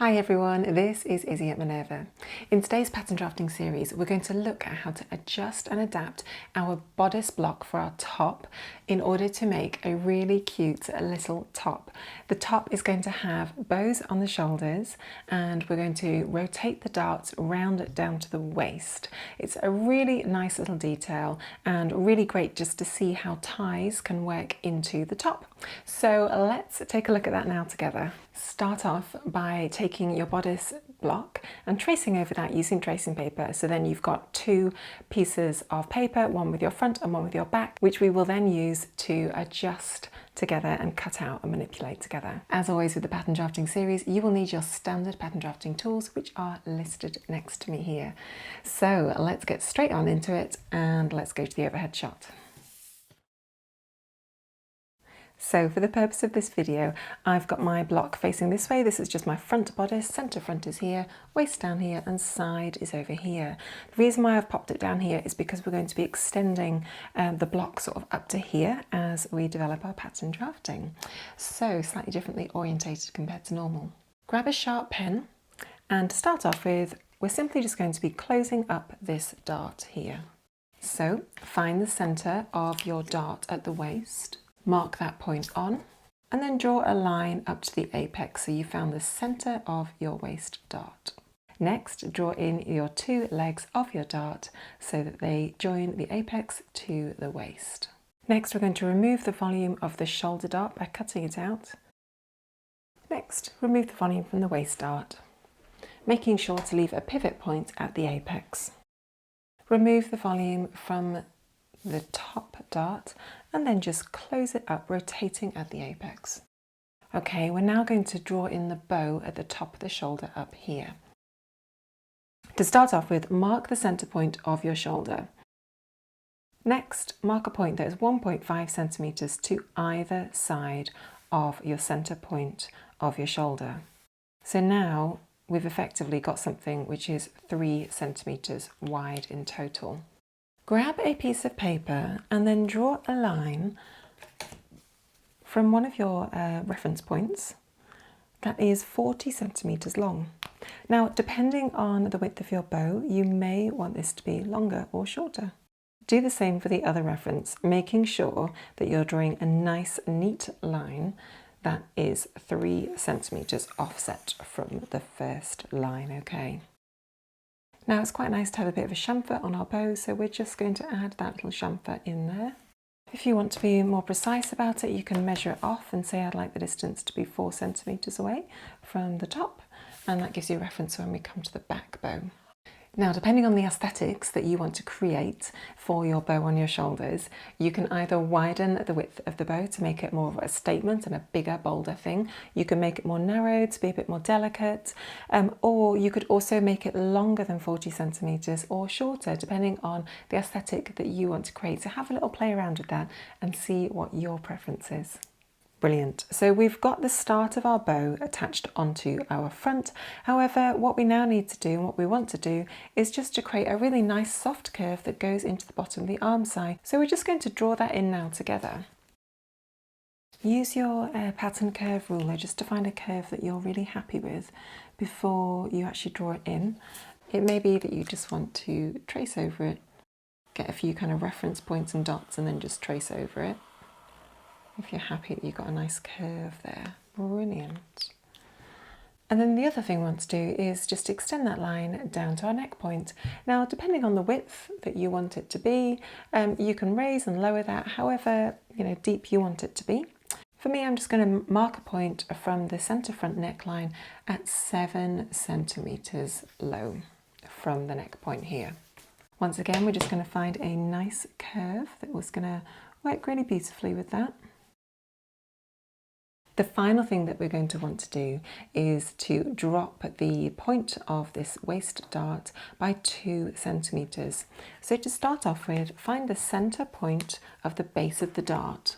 Hi everyone, this is Izzy at Minerva. In today's pattern drafting series, we're going to look at how to adjust and adapt our bodice block for our top in order to make a really cute little top. The top is going to have bows on the shoulders and we're going to rotate the darts round down to the waist. It's a really nice little detail and really great just to see how ties can work into the top. So let's take a look at that now together. Start off by taking your bodice block and tracing over that using tracing paper. So then you've got two pieces of paper, one with your front and one with your back, which we will then use to adjust together and cut out and manipulate together. As always with the pattern drafting series, you will need your standard pattern drafting tools, which are listed next to me here. So let's get straight on into it and let's go to the overhead shot. So for the purpose of this video, I've got my block facing this way. This is just my front bodice, centre front is here, waist down here and side is over here. The reason why I've popped it down here is because we're going to be extending the block sort of up to here as we develop our pattern drafting. So slightly differently orientated compared to normal. Grab a sharp pen and to start off with, we're simply just going to be closing up this dart here. So find the centre of your dart at the waist. Mark that point on and then draw a line up to the apex so you found the centre of your waist dart. Next, draw in your two legs of your dart so that they join the apex to the waist. Next, we're going to remove the volume of the shoulder dart by cutting it out. Next, remove the volume from the waist dart, making sure to leave a pivot point at the apex. Remove the volume from the top dart and then just close it up, rotating at the apex. Okay, we're now going to draw in the bow at the top of the shoulder up here. To start off with, mark the centre point of your shoulder. Next, mark a point that is 1.5 centimetres to either side of your centre point of your shoulder. So now we've effectively got something which is 3 centimetres wide in total. Grab a piece of paper and then draw a line from one of your reference points that is 40 centimetres long. Now, depending on the width of your bow, you may want this to be longer or shorter. Do the same for the other reference, making sure that you're drawing a nice, neat line that is 3 centimetres offset from the first line, okay? Now it's quite nice to have a bit of a chamfer on our bow, so we're just going to add that little chamfer in there. If you want to be more precise about it, you can measure it off and say I'd like the distance to be 4 centimetres away from the top, and that gives you a reference when we come to the back bow. Now, depending on the aesthetics that you want to create for your bow on your shoulders, you can either widen the width of the bow to make it more of a statement and a bigger, bolder thing. You can make it more narrow to be a bit more delicate, or you could also make it longer than 40 centimetres or shorter, depending on the aesthetic that you want to create. So have a little play around with that and see what your preference is. Brilliant. So we've got the start of our bow attached onto our front. However, what we now need to do and what we want to do is just to create a really nice soft curve that goes into the bottom of the arm side. So we're just going to draw that in now together. Use your pattern curve ruler just to find a curve that you're really happy with before you actually draw it in. It may be that you just want to trace over it, get a few kind of reference points and dots and then just trace over it. If you're happy that you've got a nice curve there, brilliant. And then the other thing we want to do is just extend that line down to our neck point. Now, depending on the width that you want it to be, you can raise and lower that however deep you want it to be. For me, I'm just going to mark a point from the centre front neckline at 7 centimetres low from the neck point here. Once again, we're just going to find a nice curve that was going to work really beautifully with that. The final thing that we're going to want to do is to drop the point of this waist dart by 2 centimetres. So to start off with, find the centre point of the base of the dart.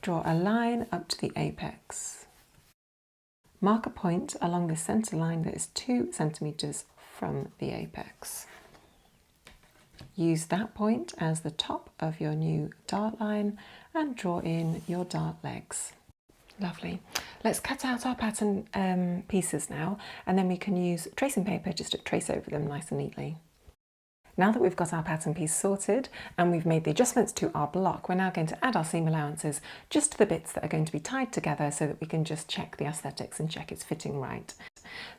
Draw a line up to the apex. Mark a point along the centre line that is 2 centimetres from the apex. Use that point as the top of your new dart line and draw in your dart legs. Lovely. Let's cut out our pattern pieces now, and then we can use tracing paper just to trace over them nice and neatly. Now that we've got our pattern piece sorted and we've made the adjustments to our block, we're now going to add our seam allowances just to the bits that are going to be tied together so that we can just check the aesthetics and check it's fitting right.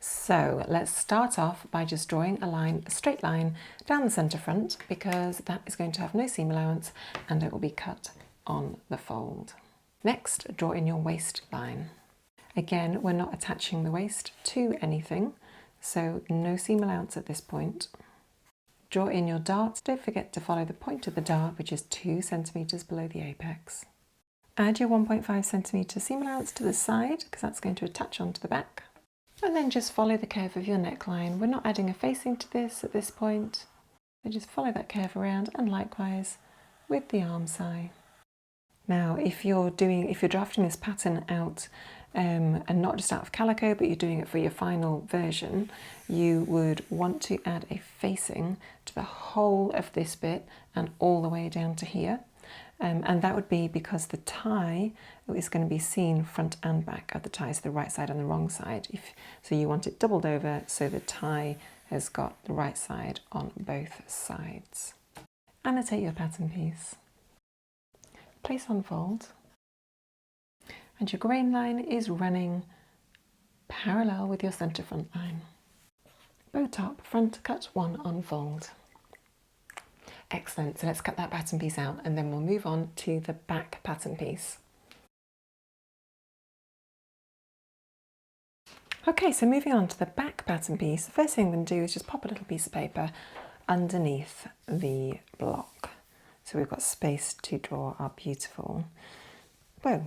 So let's start off by just drawing a straight line down the centre front, because that is going to have no seam allowance and it will be cut on the fold. Next, draw in your waistline. Again, we're not attaching the waist to anything, so no seam allowance at this point. Draw in your dart. Don't forget to follow the point of the dart, which is 2 centimetres below the apex. Add your 1.5 centimetre seam allowance to the side, because that's going to attach onto the back. And then just follow the curve of your neckline. We're not adding a facing to this at this point. So just follow that curve around, and likewise with the arm side. Now, if you're drafting this pattern out and not just out of calico, but you're doing it for your final version, you would want to add a facing to the whole of this bit and all the way down to here. And that would be because the tie is going to be seen front and back of the tie, so the right side and the wrong side. So you want it doubled over so the tie has got the right side on both sides. Annotate your pattern piece. Place on fold, and your grain line is running parallel with your centre front line. Bow top, front cut 1 on fold. Excellent, so let's cut that pattern piece out and then we'll move on to the back pattern piece. Okay, so moving on to the back pattern piece, the first thing I'm going to do is just pop a little piece of paper underneath the block. So we've got space to draw our beautiful bow.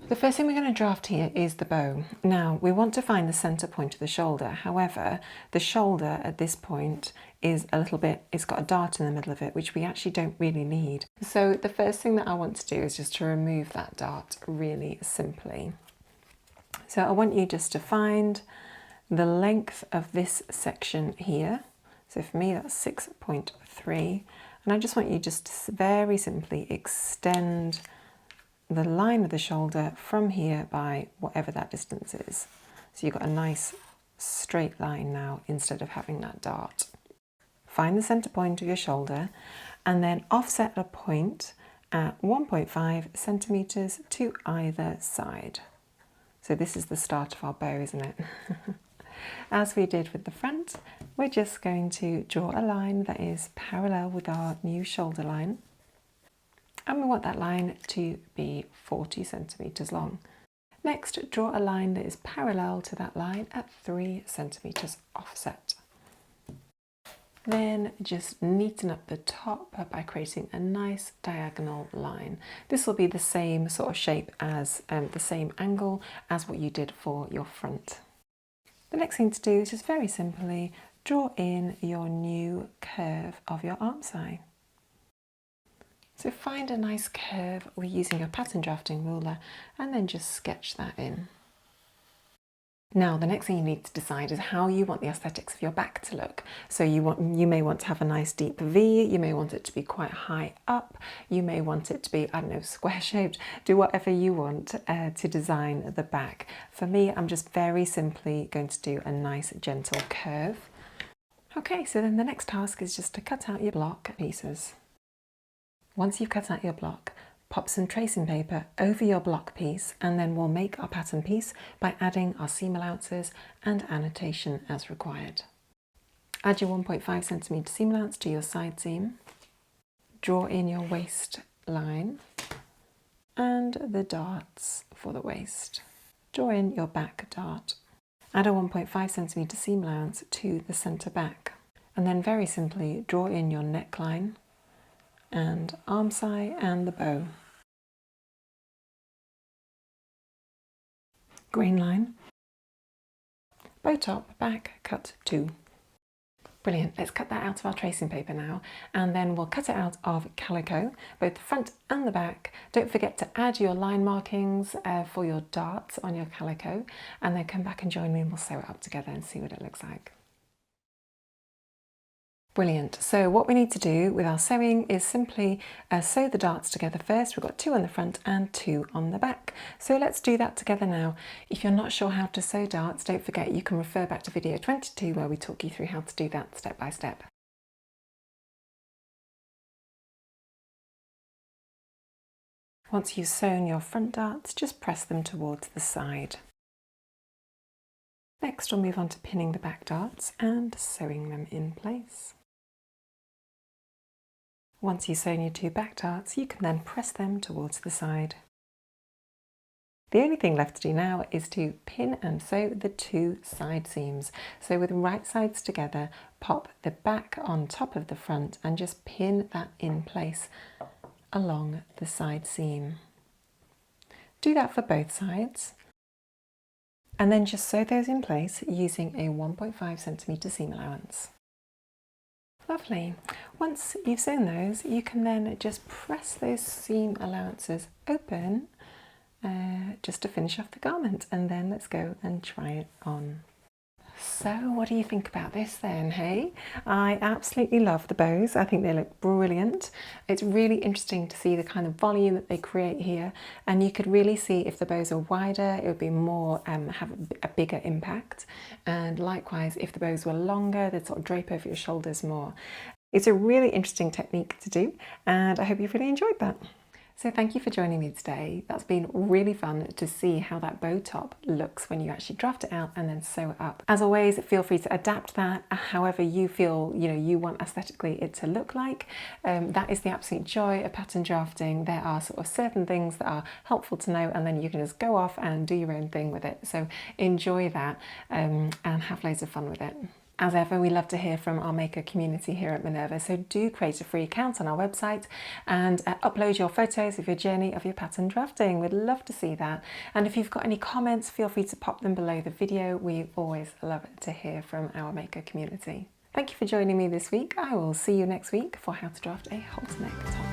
The first thing we're going to draft here is the bow. Now we want to find the centre point of the shoulder. However, the shoulder at this point is a little bit, it's got a dart in the middle of it, which we actually don't really need. So the first thing that I want to do is just to remove that dart really simply. So I want you just to find the length of this section here. So for me that's 6.3. And I just want you just to very simply extend the line of the shoulder from here by whatever that distance is. So you've got a nice straight line now instead of having that dart. Find the centre point of your shoulder and then offset a point at 1.5 centimetres to either side. So this is the start of our bow, isn't it? As we did with the front, we're just going to draw a line that is parallel with our new shoulder line. And we want that line to be 40 centimetres long. Next, draw a line that is parallel to that line at 3 centimetres offset. Then just neaten up the top by creating a nice diagonal line. This will be the same sort of shape as the same angle as what you did for your front. The next thing to do is just very simply draw in your new curve of your arm side. So find a nice curve with using your pattern drafting ruler and then just sketch that in. Now the next thing you need to decide is how you want the aesthetics of your back to look. So you may want to have a nice deep V, you may want it to be quite high up, you may want it to be, I don't know, square shaped. Do whatever you want to design the back. For me, I'm just very simply going to do a nice gentle curve. Okay, so then the next task is just to cut out your block pieces. Once you've cut out your block, pop some tracing paper over your block piece and then we'll make our pattern piece by adding our seam allowances and annotation as required. Add your 1.5 centimetre seam allowance to your side seam. Draw in your waist line and the darts for the waist. Draw in your back dart. Add a 1.5 centimetre seam allowance to the centre back. And then very simply draw in your neckline and arm side and the bow. Grain line, bow top, back, cut 2. Brilliant, let's cut that out of our tracing paper now and then we'll cut it out of calico, both the front and the back. Don't forget to add your line markings for your darts on your calico and then come back and join me and we'll sew it up together and see what it looks like. Brilliant. So what we need to do with our sewing is simply sew the darts together first. We've got 2 on the front and 2 on the back. So let's do that together now. If you're not sure how to sew darts, don't forget you can refer back to video 22 where we talk you through how to do that step by step. Once you've sewn your front darts, just press them towards the side. Next we'll move on to pinning the back darts and sewing them in place. Once you've sewn your 2 back darts, you can then press them towards the side. The only thing left to do now is to pin and sew the 2 side seams. So with the right sides together, pop the back on top of the front and just pin that in place along the side seam. Do that for both sides. And then just sew those in place using a 1.5 centimetre seam allowance. Lovely. Once you've sewn those, you can then just press those seam allowances open just to finish off the garment, and then let's go and try it on. So what do you think about this then, hey? I absolutely love the bows. I think they look brilliant. It's really interesting to see the kind of volume that they create here, and you could really see if the bows are wider, it would be more, have a bigger impact. And likewise, if the bows were longer, they'd sort of drape over your shoulders more. It's a really interesting technique to do, and I hope you've really enjoyed that. So thank you for joining me today. That's been really fun to see how that bow top looks when you actually draft it out and then sew it up. As always, feel free to adapt that however you feel you want aesthetically it to look like. That is the absolute joy of pattern drafting. There are sort of certain things that are helpful to know, and then you can just go off and do your own thing with it. So enjoy that and have loads of fun with it. As ever, we love to hear from our maker community here at Minerva, so do create a free account on our website and upload your photos of your journey of your pattern drafting. We'd love to see that. And if you've got any comments, feel free to pop them below the video. We always love to hear from our maker community. Thank you for joining me this week. I will see you next week for how to draft a halter neck top.